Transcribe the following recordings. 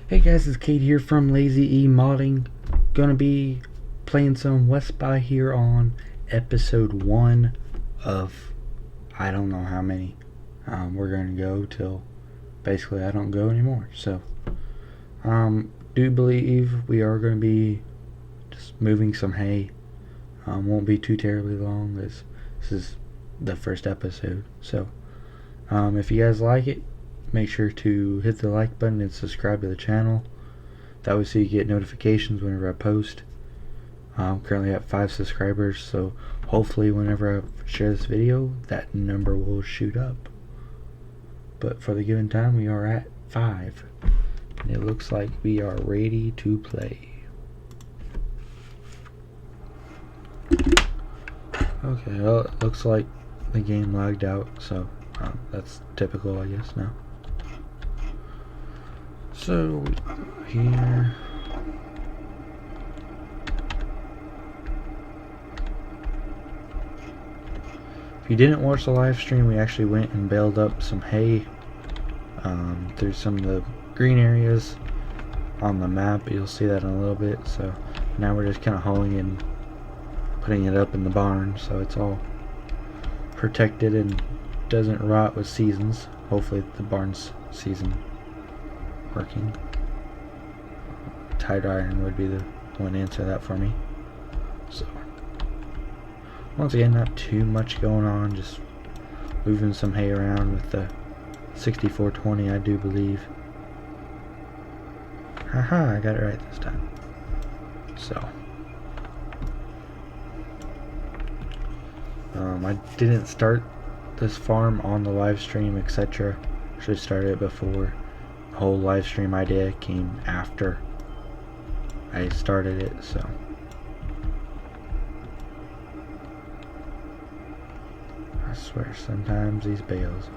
Hey guys, it's Kate here from Lazy E Modding. Gonna be playing some Westby here on episode 1 of I don't know how many. We're gonna go till basically I don't go anymore. So, do believe we are gonna be just moving some hay. Won't be too terribly long. This is the first episode. So, if you guys like it, make sure to hit the like button and subscribe to the channel. That way so you get notifications whenever I post. I'm currently at 5 subscribers, so hopefully whenever I share this video, that number will shoot up. But for the given time, we are at 5. And it looks like we are ready to play. Okay, well, it looks like the game lagged out, so that's typical, I guess, now. So, here. If you didn't watch the live stream, we actually went and baled up some hay through some of the green areas on the map. You'll see that in a little bit. So now we're just kind of hauling and putting it up in the barn so it's all protected and doesn't rot with seasons. Hopefully the barn's season working. Tied iron would be the one to answer that for me. So once again, not too much going on, just moving some hay around with the 6420, I do believe. Haha, I got it right this time. So I didn't start this farm on the live stream, etc. Should have started it before. The whole live stream idea came after I started it, so I swear sometimes these bales.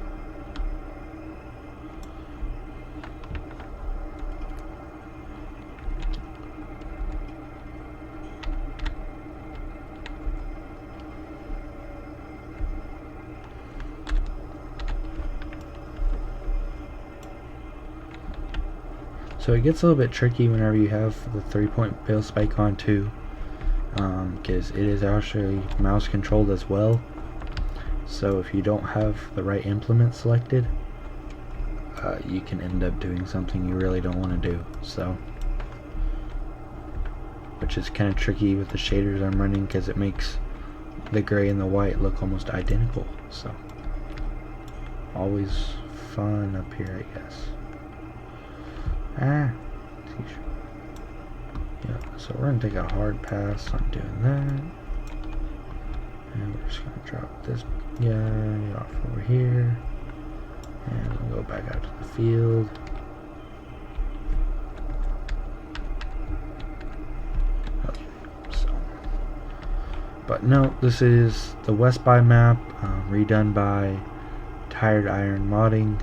So it gets a little bit tricky whenever you have the 3-point bale spike on too, because it is actually mouse controlled as well. So if you don't have the right implement selected, you can end up doing something you really don't want to do. So, which is kind of tricky with the shaders I'm running, because it makes the gray and the white look almost identical. So always fun up here, I guess. Yeah, so we're gonna take a hard pass on doing that, and we're just gonna drop this guy off over here, and we'll go back out to the field. Okay, so, but no, this is the Westby map, redone by Tired Iron Modding.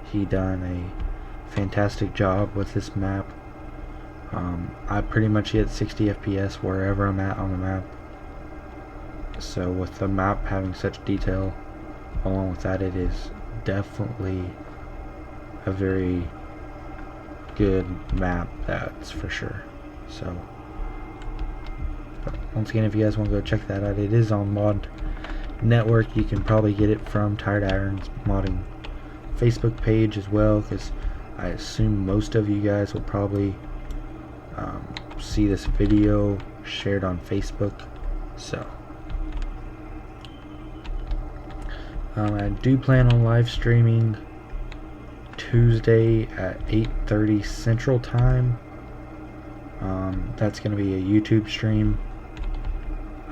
He done a fantastic job with this map. I pretty much get 60 FPS wherever I'm at on the map. So with the map having such detail along with that, it is definitely a very good map, that's for sure. So, but once again, if you guys want to go check that out, it is on Mod Network. You can probably get it from Tired Iron's Modding Facebook page as well, because I assume most of you guys will probably see this video shared on Facebook. So I do plan on live streaming Tuesday at 8:30 Central Time. That's going to be a YouTube stream.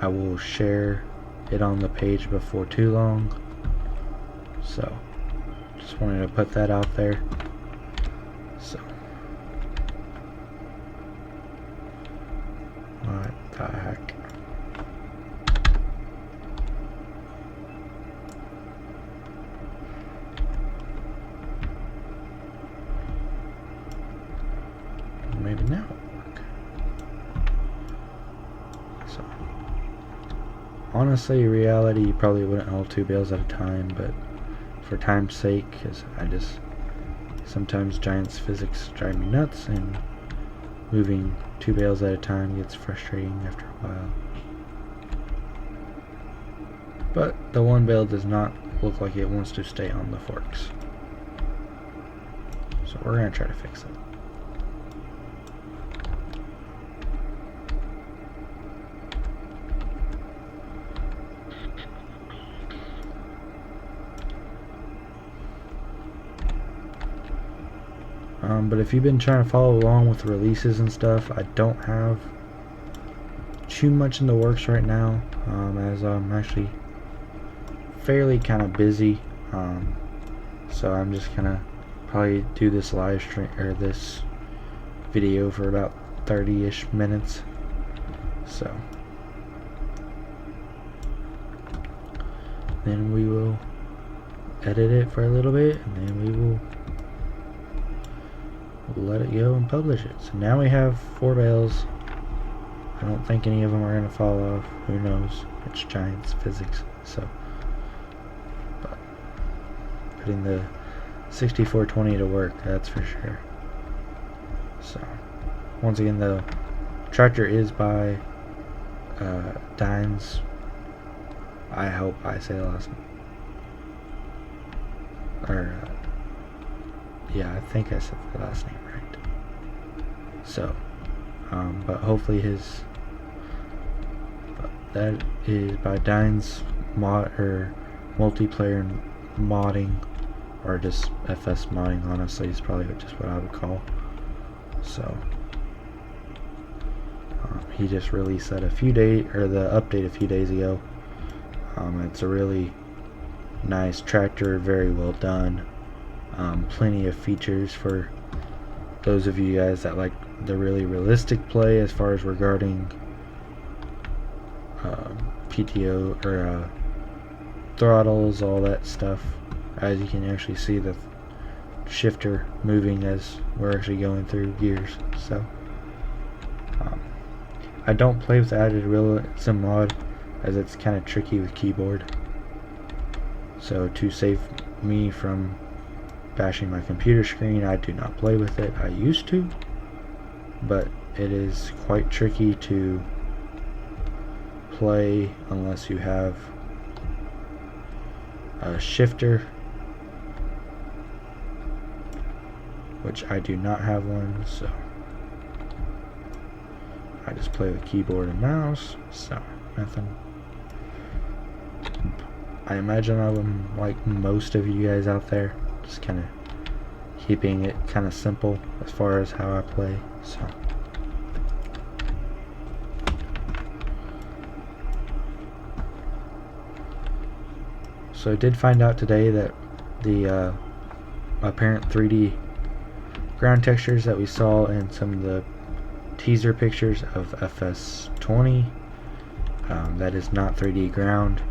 I will share it on the page before too long. So just wanted to put that out there. So, what the heck? Maybe now it'll work. So, honestly, in reality, you probably wouldn't haul 2 bales at a time, but for time's sake, because I just Sometimes Giants physics drive me nuts, and moving 2 bales at a time gets frustrating after a while. But the 1 bale does not look like it wants to stay on the forks. So we're going to try to fix it. But if you've been trying to follow along with the releases and stuff, I don't have too much in the works right now, as I'm actually fairly kind of busy. So I'm just gonna probably do this live stream or this video for about 30-ish minutes. So then we will edit it for a little bit, and then we will let it go and publish it. So now we have 4 bales. I don't think any of them are going to fall off. Who knows? It's Giants physics. So, but putting the 6420 to work, that's for sure. So, once again, the tractor is by Dines. I hope I say the last name. Or yeah, I think I said the last name right. So, but hopefully that is by Dines mod or multiplayer modding, or just FS modding. Honestly, is probably just what I would call. So, he just released that the update a few days ago. It's a really nice tractor, very well done. Plenty of features for those of you guys that like the really realistic play as far as regarding PTO or throttles, all that stuff. As you can actually see the shifter moving as we're actually going through gears. So I don't play with the added realism mod, as it's kind of tricky with keyboard. So to save me from bashing my computer screen, I do not play with it. I used to, but it is quite tricky to play unless you have a shifter, which I do not have one, so I just play with keyboard and mouse. So nothing. I imagine I'm like most of you guys out there, just kind of keeping it kind of simple as far as how I play. So I did find out today that the apparent 3D ground textures that we saw in some of the teaser pictures of FS20, that is not 3D ground.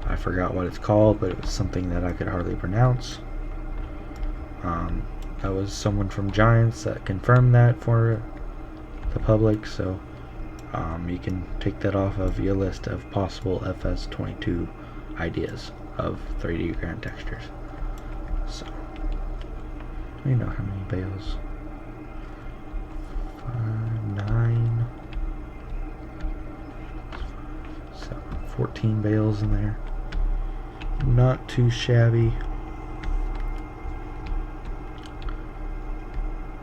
I forgot what it's called, but it was something that I could hardly pronounce. That was someone from Giants that confirmed that for the public, so you can take that off of your list of possible FS22 ideas of 3D ground textures. So, do you know how many bales? 5, 9, 7, 14 bales in there. Not too shabby.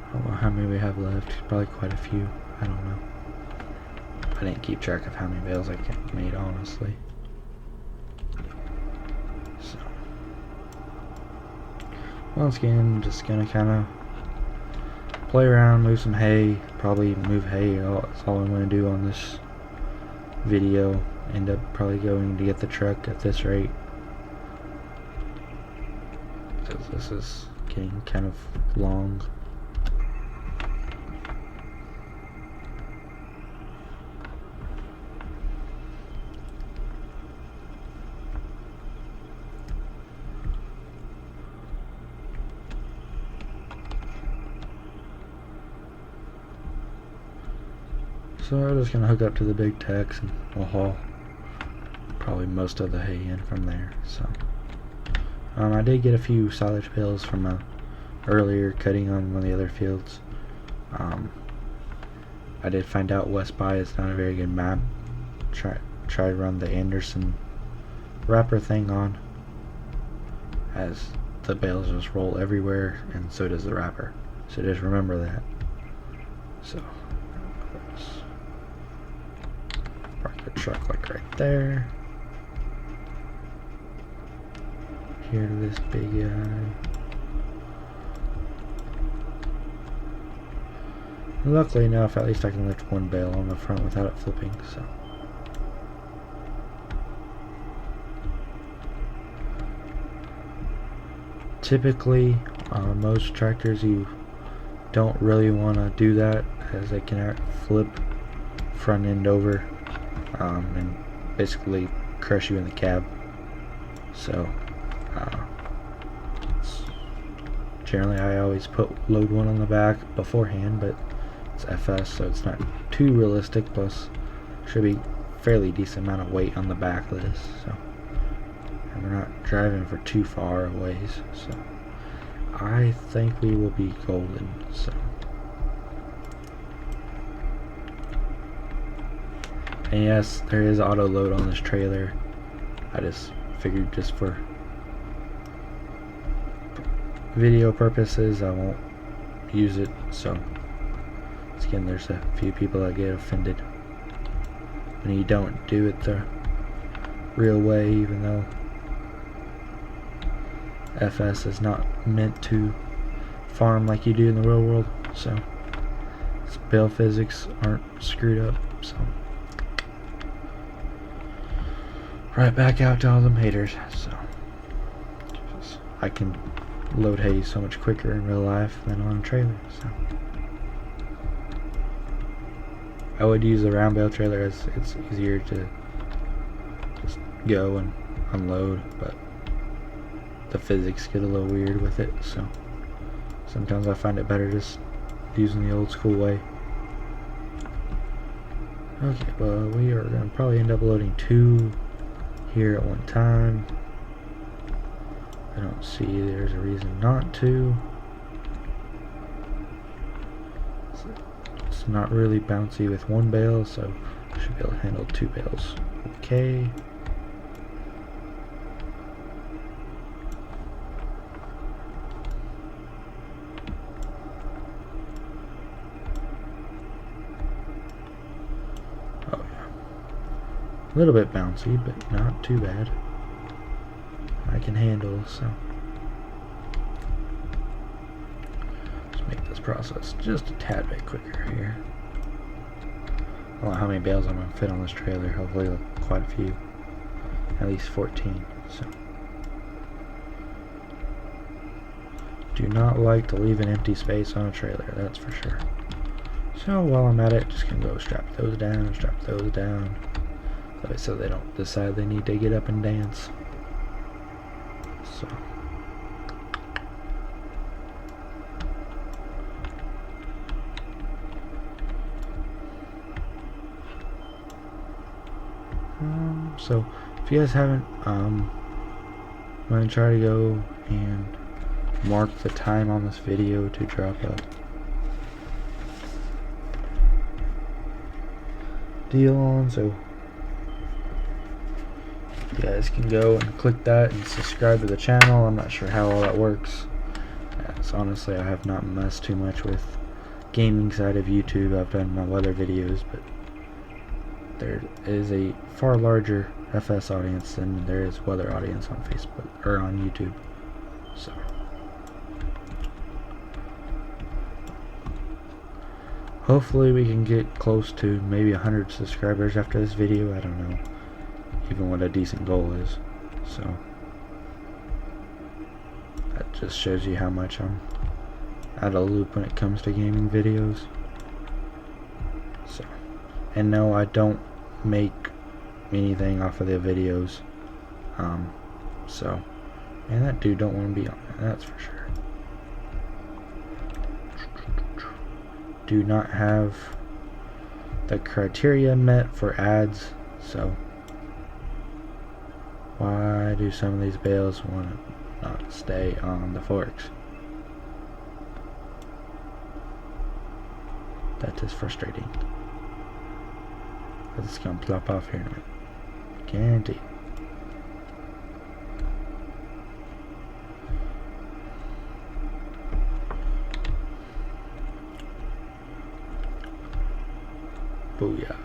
I don't know how many we have left. Probably quite a few. I don't know. I didn't keep track of how many bales I made, honestly. So, once again, I'm just gonna kind of play around, move some hay. Probably move hay. That's all I'm gonna do on this video. End up probably going to get the truck at this rate, because this is getting kind of long. So we're just gonna hook up to the big techs and we'll haul probably most of the hay in from there. So I did get a few silage bales from a earlier cutting on one of the other fields. I did find out Westby is not a very good map. Try to run the Anderson wrapper thing on, as the bales just roll everywhere, and so does the wrapper. So just remember that. So let's park the truck like right there. Here to this big guy. Luckily enough, at least I can lift one bale on the front without it flipping, so. Typically, most tractors you don't really want to do that, as they can flip front end over and basically crush you in the cab. So generally I always put load one on the back beforehand, but it's FS, so it's not too realistic, plus should be fairly decent amount of weight on the back of this, so, and we're not driving for too far a ways, so I think we will be golden. So, and yes, there is auto load on this trailer. I just figured just for video purposes I won't use it, so again, there's a few people that get offended when you don't do it the real way, even though FS is not meant to farm like you do in the real world. So bale physics aren't screwed up. So right back out to all them haters. So I can load hay so much quicker in real life than on a trailer. So I would use the round bale trailer as it's easier to just go and unload, but the physics get a little weird with it, so sometimes I find it better just using the old school way. Okay, well, we are going to probably end up loading 2 here at one time. I don't see there's a reason not to. It's not really bouncy with 1 bale, so I should be able to handle 2 bales. Okay. Oh yeah. A little bit bouncy, but not too bad. I can handle, so. Make this process just a tad bit quicker here. I don't know how many bales I'm going to fit on this trailer. Hopefully quite a few. At least 14. So do not like to leave an empty space on a trailer, that's for sure. So while I'm at it, just going to go strap those down. That way so they don't decide they need to get up and dance. So so if you guys haven't, I'm going to try to go and mark the time on this video to drop a deal on, so you guys can go and click that and subscribe to the channel. I'm not sure how all that works, as honestly I have not messed too much with gaming side of YouTube. I've done my weather videos, but there is a far larger FS audience than there is weather audience on Facebook or on YouTube. So hopefully we can get close to maybe 100 subscribers after this video. I don't know even what a decent goal is. So that just shows you how much I'm out of the loop when it comes to gaming videos. So, and no, I don't make anything off of the videos. So, and that dude don't want to be on it, that's for sure. Do not have the criteria met for ads, so why do some of these bales want to not stay on the forks? That is frustrating. It's gonna plop off here in a minute. Guaranteed. Booyah.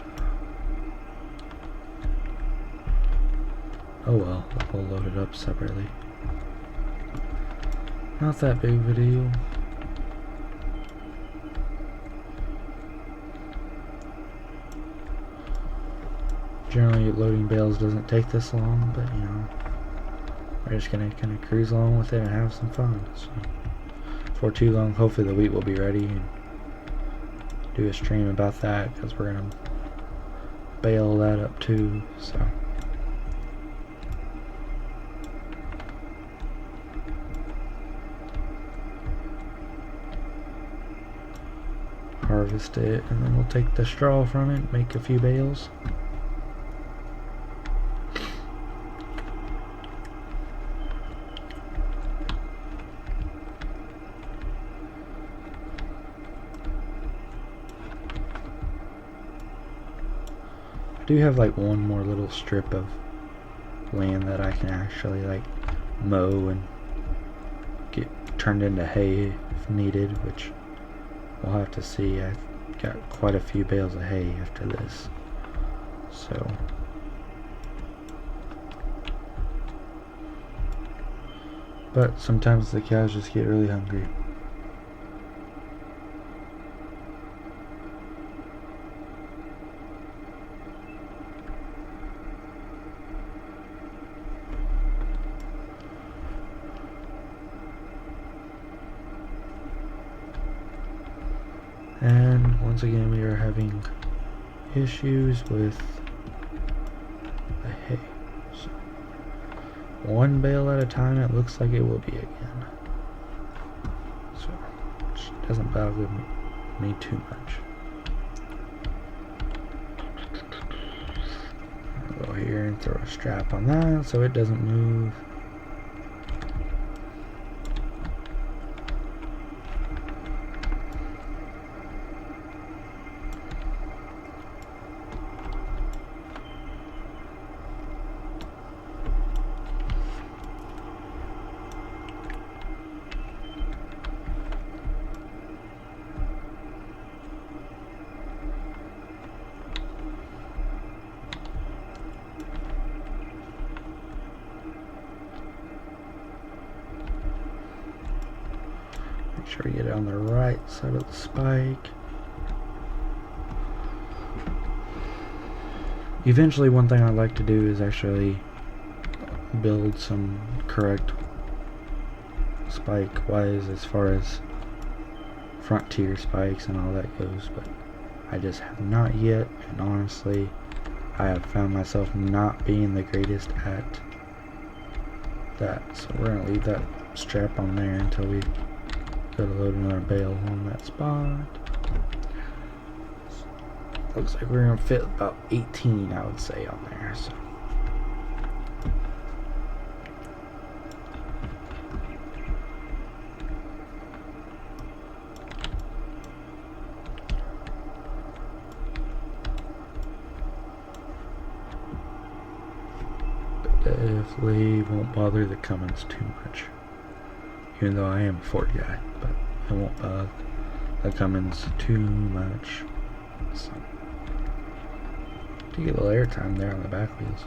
Oh well, we'll load it up separately. Not that big of a deal. Generally, loading bales doesn't take this long, but you know, we're just gonna kind of cruise along with it and have some fun. So, before too long, hopefully the wheat will be ready and do a stream about that, because we're gonna bale that up too. So. Harvest it, and then we'll take the straw from it, make a few bales. I do have like one more little strip of land that I can actually like mow and get turned into hay if needed, which we'll have to see. I've got quite a few bales of hay after this. So but sometimes the cows just get really hungry. And once again, we are having issues with the hay. So, one bale at a time, it looks like it will be again. So, which doesn't bother me too much. I'll go here and throw a strap on that so it doesn't move. Make sure we get it on the right side of the spike. Eventually, one thing I'd like to do is actually build some correct spike wise as far as frontier spikes and all that goes, but I just have not yet, and honestly I have found myself not being the greatest at that. So we're going to leave that strap on there until we go to load another bale on that spot. Looks like we're going to fit about 18, I would say, on there. So definitely won't bother the CUMMINS too much, even though I am a Ford guy, but it won't bother the CUMMINS too much. So, to get a little air time there on the back wheels.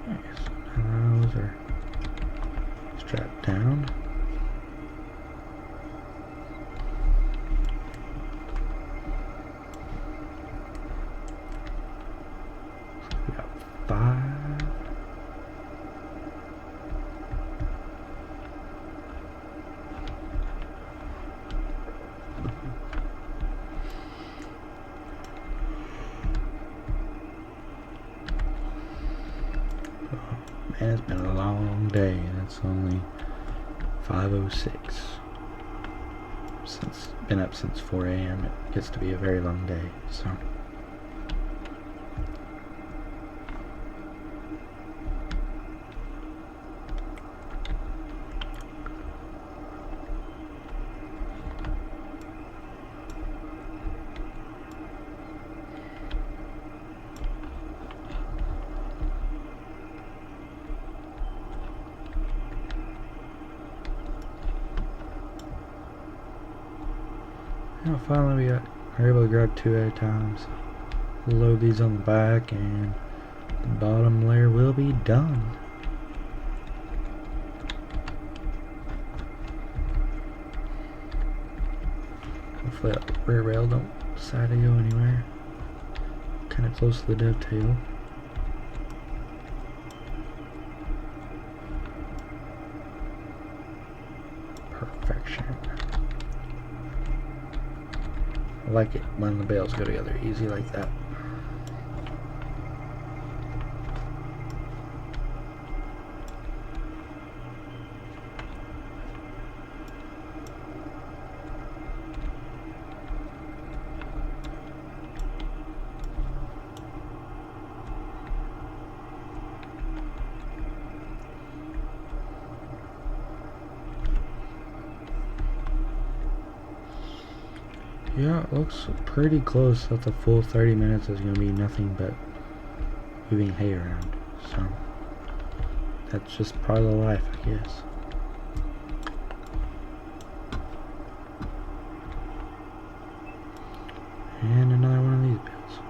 Nice. And those are strapped down. We got 5. Man, it's been a long day, and it's only 5:06. Been up since 4 a.m. It gets to be a very long day, so. Oh, finally we're able to grab 2 at a time. So we'll load these on the back and the bottom layer will be done. Hopefully that rear rail don't decide to go anywhere. Kind of close to the dovetail. Perfection. I like it when the bales go together easy like that. Yeah, it looks pretty close that the full 30 minutes is going to be nothing but moving hay around. So, that's just part of the life, I guess. And another one of these bales.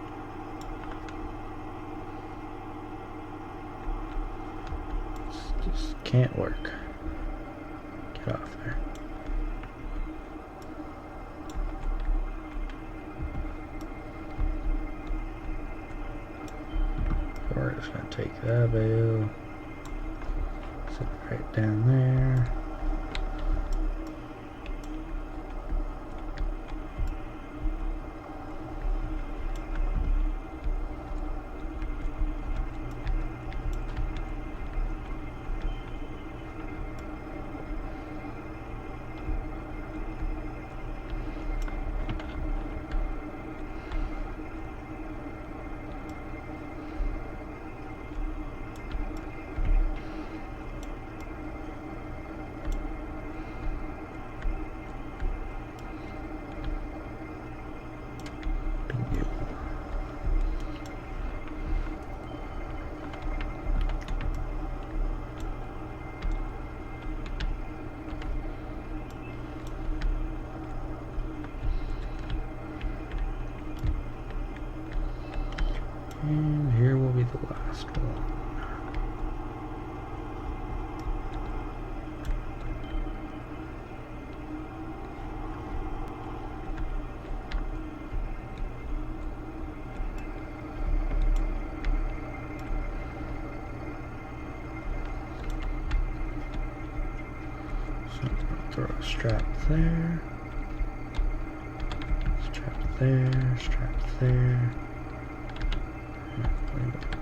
This just can't work. Get off there. We're just going to take that bale, sit it right down there. And here will be the last one. So I'm going to throw a strap there, strap there, strap there.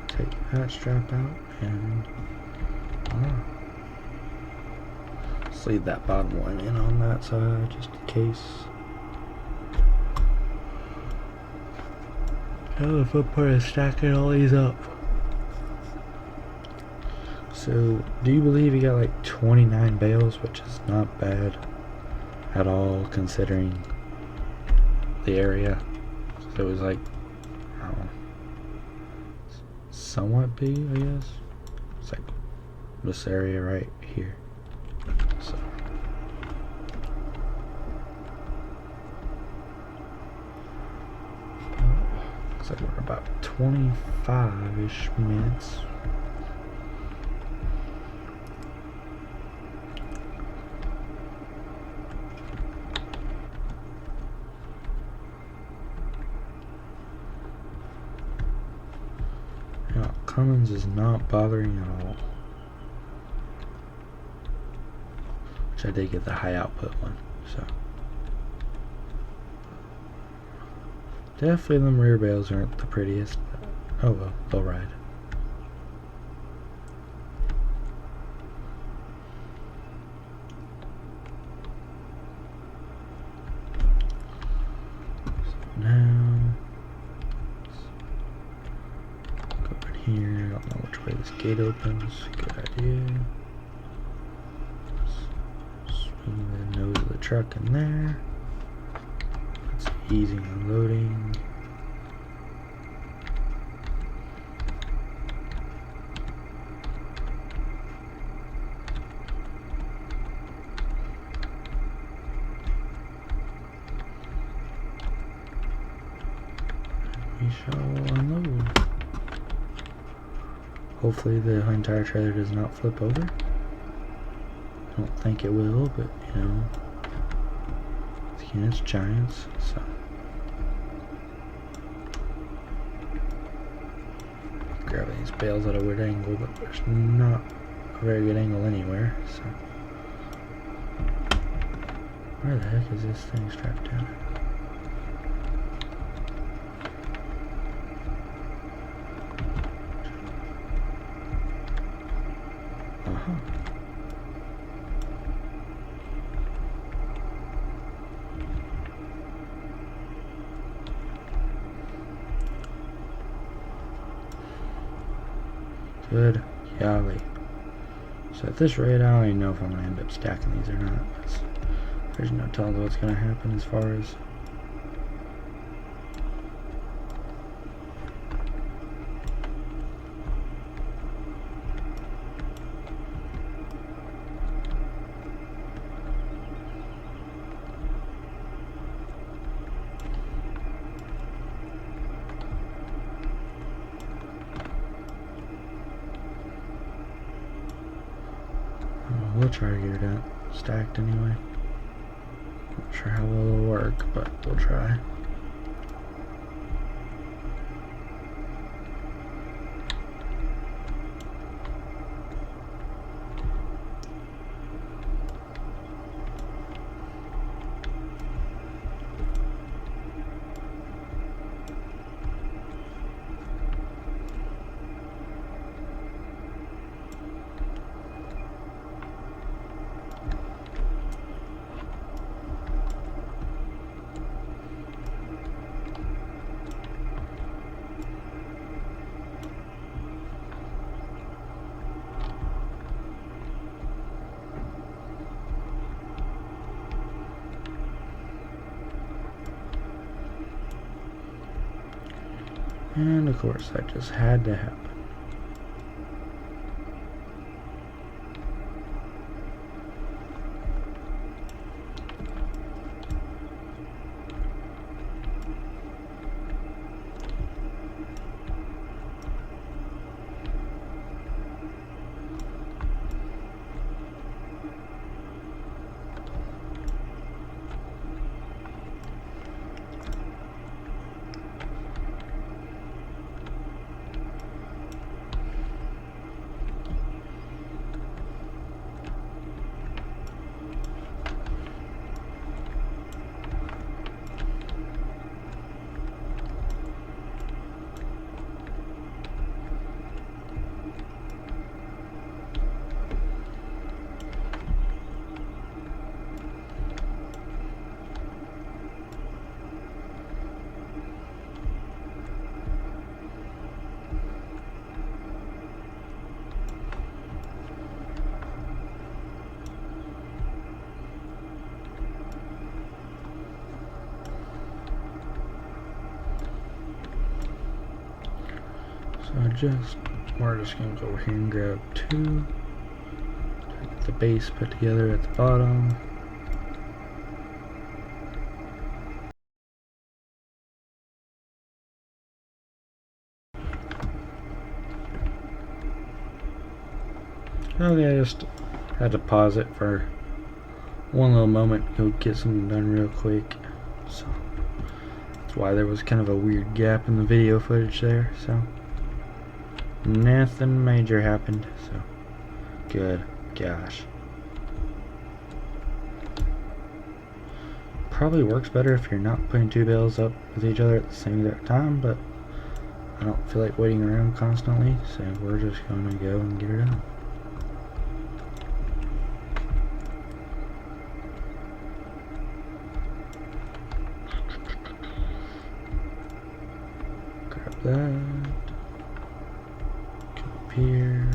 Take that strap out and let's leave that bottom one in on that side just in case. Now the fun part is stacking all these up. So, do you believe you got like 29 bales, which is not bad at all considering the area. So it was like, I don't know, somewhat big, I guess. It's like this area right here. So looks like we're about 25-ish minutes. Cummins is not bothering at all. Which I did get the high output one, so. Definitely them rear bales aren't the prettiest, but oh well, they'll ride. So now, here, I don't know which way this gate opens. Good idea. Swing the nose of the truck in there. It's easy unloading. shall unload. Hopefully the entire trailer does not flip over. I don't think it will, but you know, again, it's giants, so. Grabbing these bales at a weird angle, but there's not a very good angle anywhere, so. Where the heck is this thing strapped down? Uh-huh. Good golly. So at this rate, I don't even know if I'm going to end up stacking these or not. There's no telling what's going to happen as far as... We'll try to get it out stacked anyway. Not sure how well it'll work, but we'll try. And of course, that just had to happen. We're just gonna go over here and grab two. Get the base put together at the bottom. Okay, I just had to pause it for one little moment, go get something done real quick. So that's why there was kind of a weird gap in the video footage there, so. Nothing major happened, so good gosh. Probably works better if you're not putting two bales up with each other at the same exact time, but I don't feel like waiting around constantly, so we're just gonna go and get it done. Grab that. Here.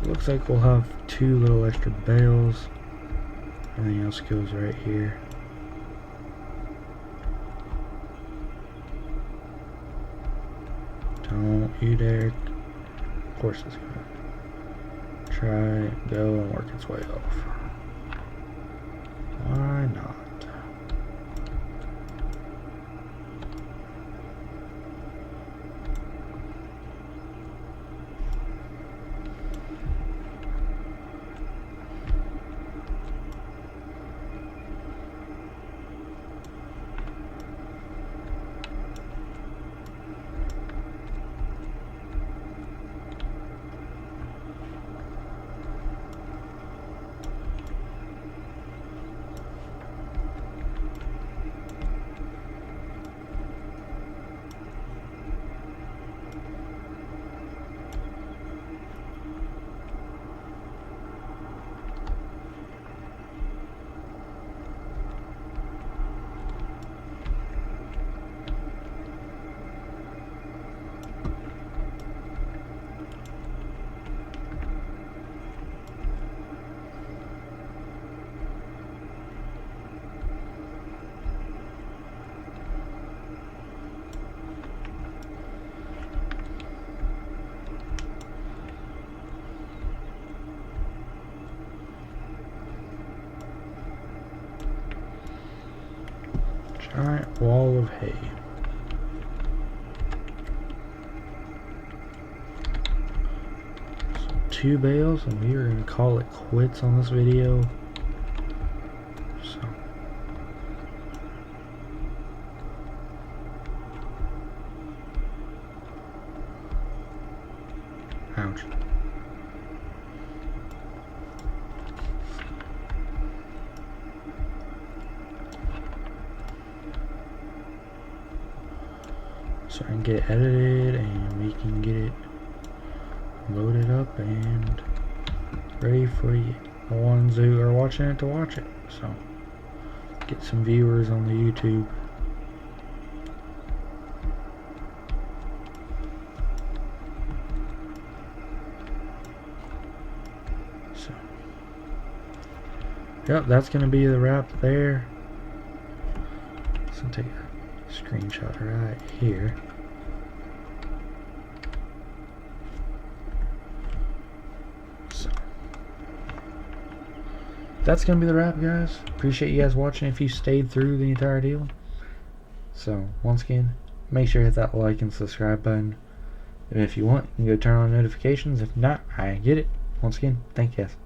looks like we'll have 2 little extra bales. Everything else goes right here. Don't you dare. Of course it's gonna try and go and work its way off. Why not? Giant wall of hay. So 2 bales, and we are going to call it quits on this video. So ouch. So I can get it edited and we can get it loaded up and ready for you, the ones who are watching it, to watch it. So get some viewers on the YouTube. So yep, that's gonna be the wrap there. So take a screenshot right here. So that's gonna be the wrap, guys. Appreciate you guys watching if you stayed through the entire deal. So once again, make sure to hit that like and subscribe button. And if you want, you can go turn on notifications. If not, I get it. Once again, thank you guys.